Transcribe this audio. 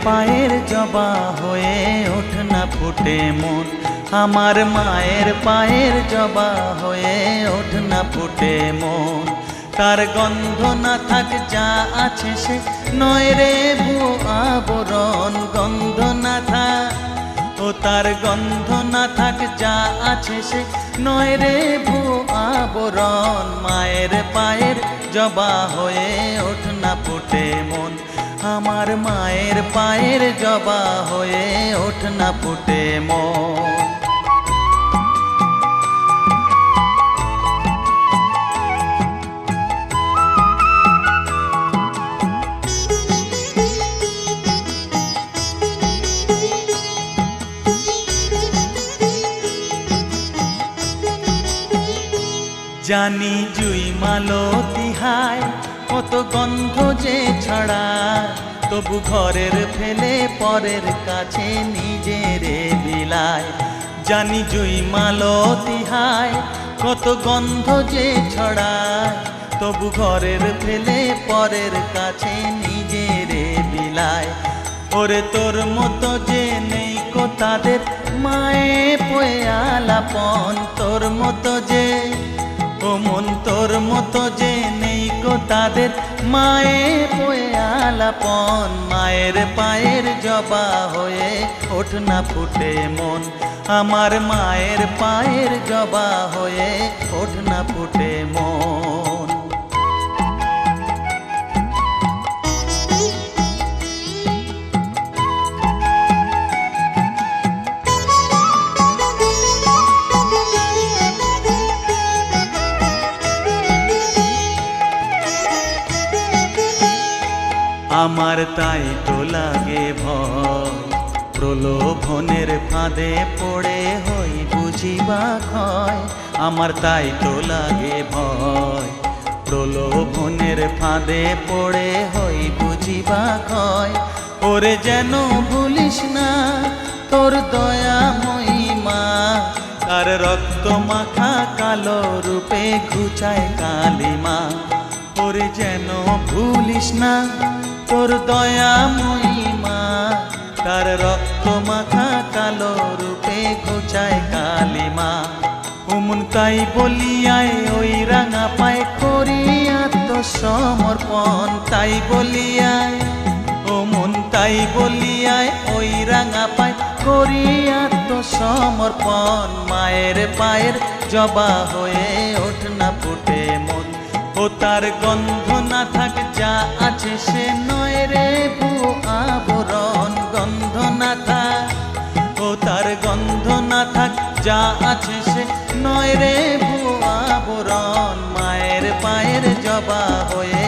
পায়ের জবা হয়ে ওঠ না ফুটে মন, আমার মায়ের পায়ের জবা হয়ে ওঠ না ফুটে মন। তার গন্ধ না থাক যা আছে সে নয় রে ভুয়ো আবরণ, গন্ধ না থাক ও তার গন্ধ না থাক যা আছে সে নয় রে ভুয়ো আবরণ। মায়ের পায়ের জবা হয়ে ওঠ না ফুটে মন, আমার মায়ের পায়ের জবা হয়ে ওঠ না ফুটে মন। জানি জুই মালতী হায় কত গন্ধ যে ছড়ায়, তবু ঘরের ফেলে পরের কাছে নিজেরে বিলায়। জানি জুই মালতী হায় কত গন্ধ যে ছড়ায়, তবু ঘরের ফেলে পরের কাছে নিজেরে বিলায়। ওরে তোর মতো যে নেই কো তাদের মায়ে পয়ে আলাপন, তোর মতো যে ও মন তোর মতো যে নেই গো তাদের মায়ে পয়ে আলাপন। মায়ের পায়ের জবা হয়ে ওঠ না ফুটে মন, আমার মায়ের পায়ের জবা হয়ে ওঠ না ফুটে মন। আমার তাই তো লাগে ভয়, প্রলোভনের ফাঁদে পড়ে হই বুঝিবা ক্ষয়। আমার তাই তো লাগে ভয়, প্রলোভনের ফাঁদে পড়ে হই বুঝিবা ক্ষয়। ওরে যেন ভুলিস না তোর দয়া মহিমা, তার রক্ত মাখা কালো রূপে ঘুচায় কালিমা। ওরে যেন ভুলিস না তোর দয়া মহিমা, তার রক্ত মাখা কালো রূপে ঘুচায় কালিমা। ওমন তাই বলিয়ায় ওই রাঙা পায় করি আত্মসমর্পণ, তাই বলিয়ায় ওমন তাই বলিয়ায় ওই রাঙা পায় করি আত্মসমর্পণ। মায়ের পায়ের জবা হয়ে ওঠ না ফুটে মন, ও তার গন্ধ না থাক যা আছে সে নয় রে ভুয়ো আবরণ, গন্ধ না থাক ও তার গন্ধ না থাক যা আছে সে নয় রে ভুয়ো আবরণ। মায়ের পায়ের জবা হয়ে